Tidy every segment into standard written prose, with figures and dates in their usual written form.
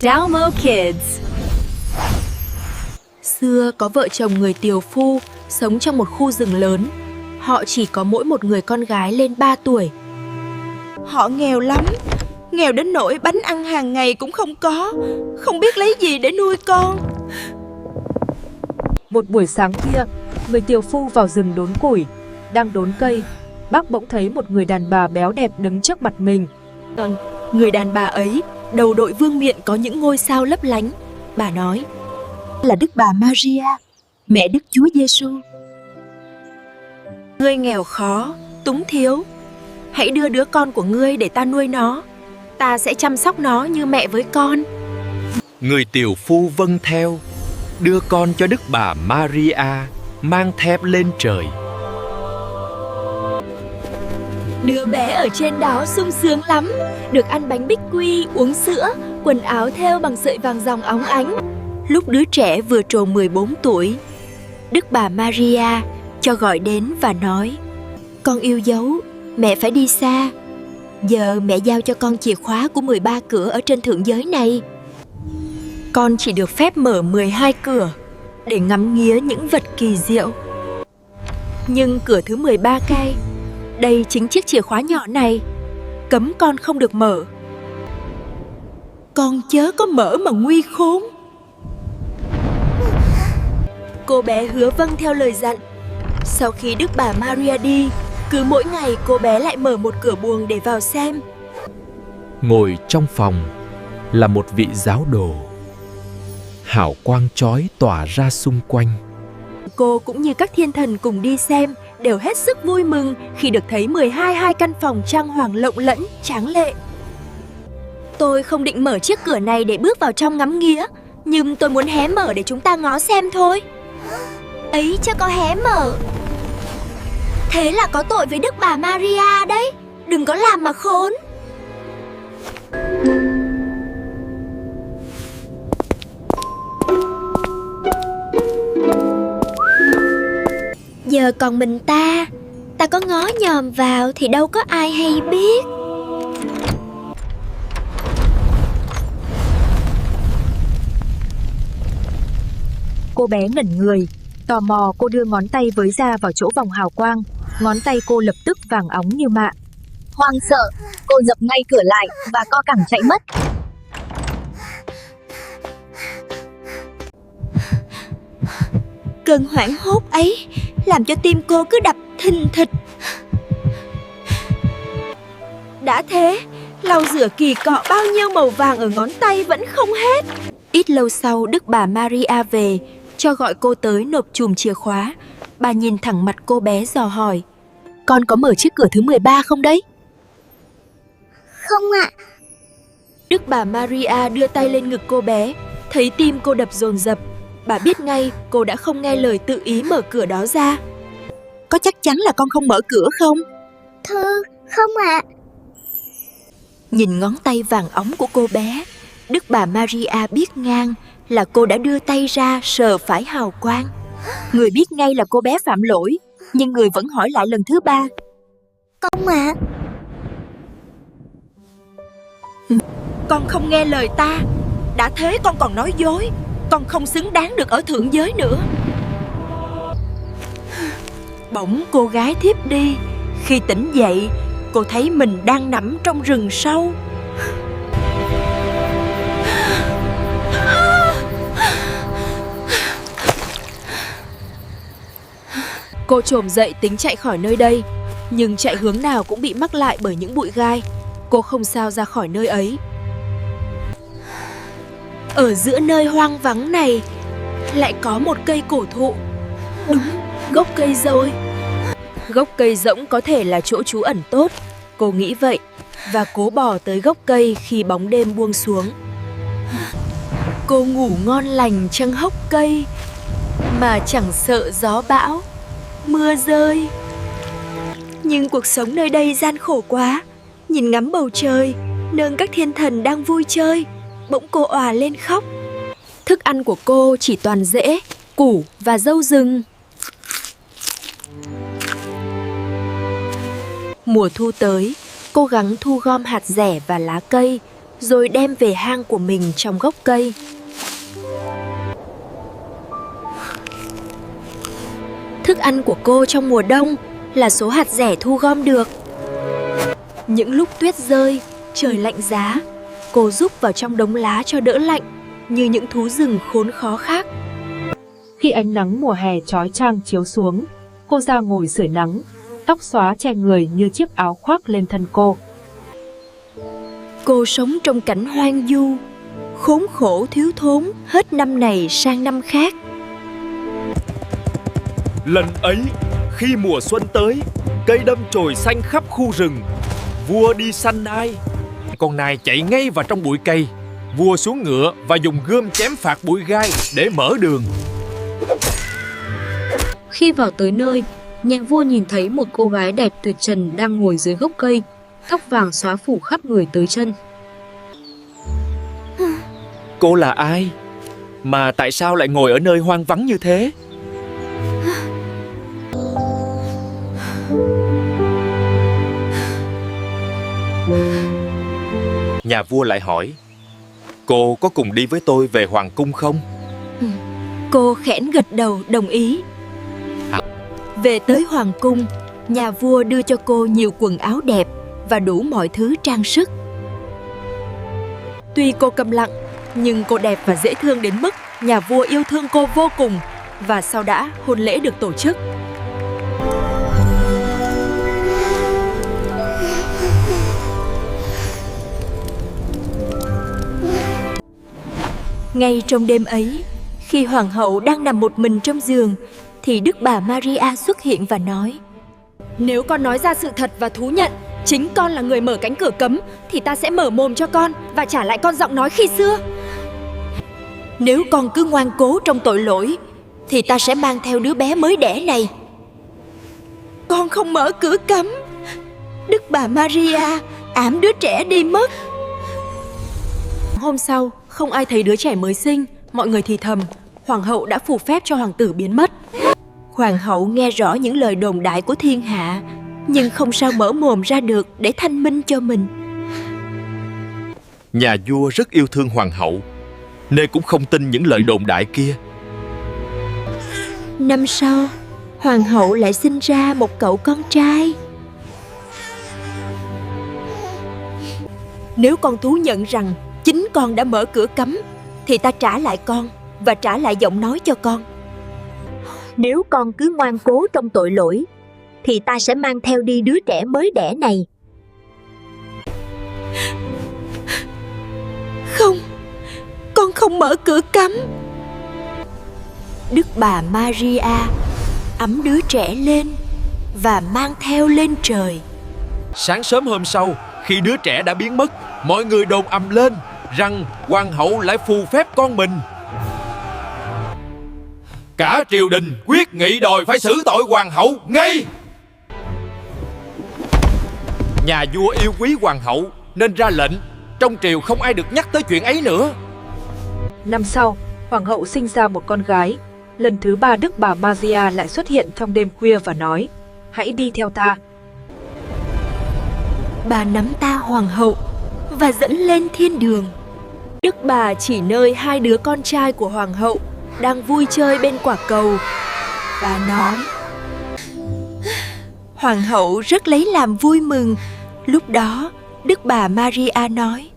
Dalmo Kids. Xưa có vợ chồng người tiều phu sống trong một khu rừng lớn. Họ chỉ có mỗi một người con gái lên 3 tuổi. Họ nghèo lắm, nghèo đến nỗi bánh ăn hàng ngày cũng không có, không biết lấy gì để nuôi con. Một buổi sáng kia, người tiều phu vào rừng đốn củi. Đang đốn cây, bác bỗng thấy một người đàn bà béo đẹp đứng trước mặt mình. Người đàn bà ấy, đầu đội vương miện có những ngôi sao lấp lánh. Bà nói: Là Đức Bà Maria, mẹ Đức Chúa Giêsu. Ngươi nghèo khó, túng thiếu, hãy đưa đứa con của ngươi để ta nuôi nó. Ta sẽ chăm sóc nó như mẹ với con. Người tiều phu vâng theo, đưa con cho Đức Bà Maria, mang thép lên trời. Đứa bé ở trên đó sung sướng lắm, được ăn bánh bích quy, uống sữa, quần áo thêu bằng sợi vàng ròng óng ánh. Lúc đứa trẻ vừa tròn 14 tuổi, Đức Bà Maria cho gọi đến và nói: Con yêu dấu, mẹ phải đi xa. Giờ mẹ giao cho con chìa khóa của 13 cửa ở trên thượng giới này. Con chỉ được phép mở 12 cửa để ngắm nghía những vật kỳ diệu. Nhưng cửa thứ 13 cai, đây chính chiếc chìa khóa nhỏ này, cấm con không được mở. Con chớ có mở mà nguy khốn. Cô bé hứa vâng theo lời dặn. Sau khi Đức Bà Maria đi, cứ mỗi ngày cô bé lại mở một cửa buồng để vào xem. Ngồi trong phòng là một vị giáo đồ. Hào quang chói tỏa ra xung quanh. Cô cũng như các thiên thần cùng đi xem đều hết sức vui mừng khi được thấy 12 căn phòng trang hoàng lộng lẫy, tráng lệ. Tôi không định mở chiếc cửa này để bước vào trong ngắm nghía, nhưng tôi muốn hé mở để chúng ta ngó xem thôi. Ấy chứ có hé mở. Thế là có tội với Đức Bà Maria đấy. Đừng có làm mà khốn. Giờ còn mình ta có ngó nhòm vào thì đâu có ai hay biết. Cô bé ngẩn người, tò mò cô đưa ngón tay với ra vào chỗ vòng hào quang. Ngón tay cô lập tức vàng óng như mạ. Hoang sợ, cô dập ngay cửa lại và co cẳng chạy mất. Cơn hoảng hốt ấy làm cho tim cô cứ đập thình thịch. Đã thế, lau rửa kỳ cọ bao nhiêu màu vàng ở ngón tay vẫn không hết. Ít lâu sau, Đức Bà Maria về, cho gọi cô tới nộp chùm chìa khóa. Bà nhìn thẳng mặt cô bé dò hỏi: Con có mở chiếc cửa thứ 13 không đấy? Không ạ. Đức Bà Maria đưa tay lên ngực cô bé, thấy tim cô đập dồn dập. Bà biết ngay cô đã không nghe lời tự ý mở cửa đó ra. Có chắc chắn là con không mở cửa không? Thưa, không ạ. Nhìn ngón tay vàng óng của cô bé, Đức Bà Maria biết ngang là cô đã đưa tay ra sờ phải hào quang. Người biết ngay là cô bé phạm lỗi, nhưng người vẫn hỏi lại lần thứ 3. Không ạ. Con không nghe lời ta. Đã thế con còn nói dối. Con không xứng đáng được ở thượng giới nữa. Bỗng cô gái thiếp đi. Khi tỉnh dậy, cô thấy mình đang nằm trong rừng sâu. Cô chồm dậy tính chạy khỏi nơi đây, nhưng chạy hướng nào cũng bị mắc lại bởi những bụi gai. Cô không sao ra khỏi nơi ấy. Ở giữa nơi hoang vắng này lại có một cây cổ thụ. Đúng, gốc cây rồi. Gốc cây rỗng có thể là chỗ trú ẩn tốt. Cô nghĩ vậy và cố bò tới gốc cây khi bóng đêm buông xuống. Cô ngủ ngon lành trong hốc cây mà chẳng sợ gió bão, mưa rơi. Nhưng cuộc sống nơi đây gian khổ quá. Nhìn ngắm bầu trời, nơi các thiên thần đang vui chơi, bỗng cô òa lên khóc. Thức ăn của cô chỉ toàn rễ, củ và dâu rừng. Mùa thu tới, cố gắng thu gom hạt rẻ và lá cây, rồi đem về hang của mình trong gốc cây. Thức ăn của cô trong mùa đông là số hạt dẻ thu gom được. Những lúc tuyết rơi, trời lạnh giá, cô rúc vào trong đống lá cho đỡ lạnh, như những thú rừng khốn khó khác. Khi ánh nắng mùa hè chói chang chiếu xuống, cô ra ngồi sưởi nắng, tóc xóa che người như chiếc áo khoác lên thân cô. Cô sống trong cảnh hoang vu, khốn khổ thiếu thốn hết năm này sang năm khác. Lần ấy, khi mùa xuân tới, cây đâm chồi xanh khắp khu rừng. Vua đi săn nai. Con nai chạy ngay vào trong bụi cây. Vua xuống ngựa và dùng gươm chém phạt bụi gai để mở đường. Khi vào tới nơi, nhà vua nhìn thấy một cô gái đẹp tuyệt trần đang ngồi dưới gốc cây, tóc vàng xóa phủ khắp người tới chân. Cô là ai? Mà tại sao lại ngồi ở nơi hoang vắng như thế? Nhà vua lại hỏi, cô có cùng đi với tôi về hoàng cung không? Cô khẽn gật đầu đồng ý. Về tới hoàng cung, nhà vua đưa cho cô nhiều quần áo đẹp và đủ mọi thứ trang sức. Tuy cô câm lặng, nhưng cô đẹp và dễ thương đến mức nhà vua yêu thương cô vô cùng, và sau đã hôn lễ được tổ chức. Ngay trong đêm ấy, khi hoàng hậu đang nằm một mình trong giường, thì Đức bà Maria xuất hiện và nói: Nếu con nói ra sự thật và thú nhận chính con là người mở cánh cửa cấm, thì ta sẽ mở mồm cho con và trả lại con giọng nói khi xưa. Nếu con cứ ngoan cố trong tội lỗi, thì ta sẽ mang theo đứa bé mới đẻ này. Con không mở cửa cấm. Đức bà Maria ẵm đứa trẻ đi mất. Hôm sau, không ai thấy đứa trẻ mới sinh. Mọi người thì thầm, hoàng hậu đã phù phép cho hoàng tử biến mất. Hoàng hậu nghe rõ những lời đồn đại của thiên hạ, nhưng không sao mở mồm ra được để thanh minh cho mình. Nhà vua rất yêu thương hoàng hậu, nên cũng không tin những lời đồn đại kia. Năm sau, hoàng hậu lại sinh ra một cậu con trai. Nếu con thú nhận rằng chính con đã mở cửa cấm, thì ta trả lại con và trả lại giọng nói cho con. Nếu con cứ ngoan cố trong tội lỗi, thì ta sẽ mang theo đi đứa trẻ mới đẻ này. Không, con không mở cửa cấm. Đức bà Maria ẵm đứa trẻ lên và mang theo lên trời. Sáng sớm hôm sau, khi đứa trẻ đã biến mất, mọi người đồn ầm lên rằng hoàng hậu lại phù phép con mình. Cả triều đình quyết nghị đòi phải xử tội hoàng hậu ngay. Nhà vua yêu quý hoàng hậu nên ra lệnh trong triều không ai được nhắc tới chuyện ấy nữa. Năm sau, hoàng hậu sinh ra một con gái. Lần thứ ba Đức bà Maria lại xuất hiện trong đêm khuya và nói: Hãy đi theo ta. Bà nắm ta hoàng hậu và dẫn lên thiên đường. Đức bà chỉ nơi hai đứa con trai của hoàng hậu đang vui chơi bên quả cầu và nói: Hoàng hậu rất lấy làm vui mừng. Lúc đó, Đức bà Maria nói: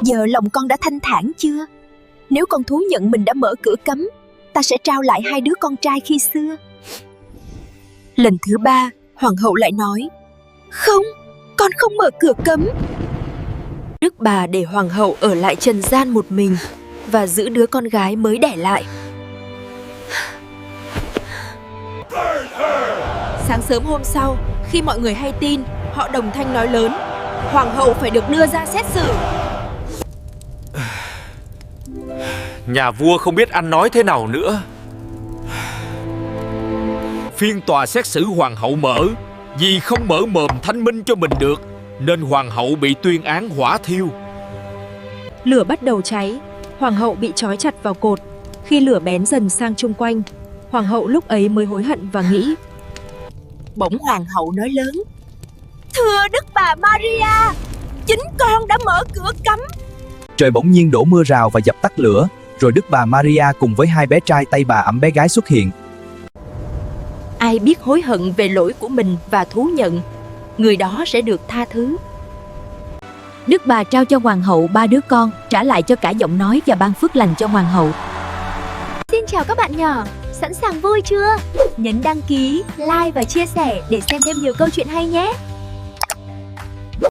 Giờ lòng con đã thanh thản chưa? Nếu con thú nhận mình đã mở cửa cấm, ta sẽ trao lại hai đứa con trai khi xưa. Lần thứ ba, hoàng hậu lại nói: Không, con không mở cửa cấm. Đức bà để hoàng hậu ở lại trần gian một mình và giữ đứa con gái mới đẻ lại. Sáng sớm hôm sau, khi mọi người hay tin, họ đồng thanh nói lớn: Hoàng hậu phải được đưa ra xét xử. Nhà vua không biết anh nói thế nào nữa. Phiên tòa xét xử hoàng hậu mở, vì không mở mồm thanh minh cho mình được, nên hoàng hậu bị tuyên án hỏa thiêu. Lửa bắt đầu cháy, hoàng hậu bị trói chặt vào cột. Khi lửa bén dần sang chung quanh, hoàng hậu lúc ấy mới hối hận và nghĩ. Bỗng hoàng hậu nói lớn: Thưa Đức bà Maria, chính con đã mở cửa cấm. Trời bỗng nhiên đổ mưa rào và dập tắt lửa, rồi Đức bà Maria cùng với hai bé trai tay bà ẵm bé gái xuất hiện. Ai biết hối hận về lỗi của mình và thú nhận, người đó sẽ được tha thứ. Đức bà trao cho hoàng hậu 3 đứa con, trả lại cho cả giọng nói và ban phước lành cho hoàng hậu. Xin chào các bạn nhỏ, sẵn sàng vui chưa? Nhấn đăng ký, like và chia sẻ để xem thêm nhiều câu chuyện hay nhé!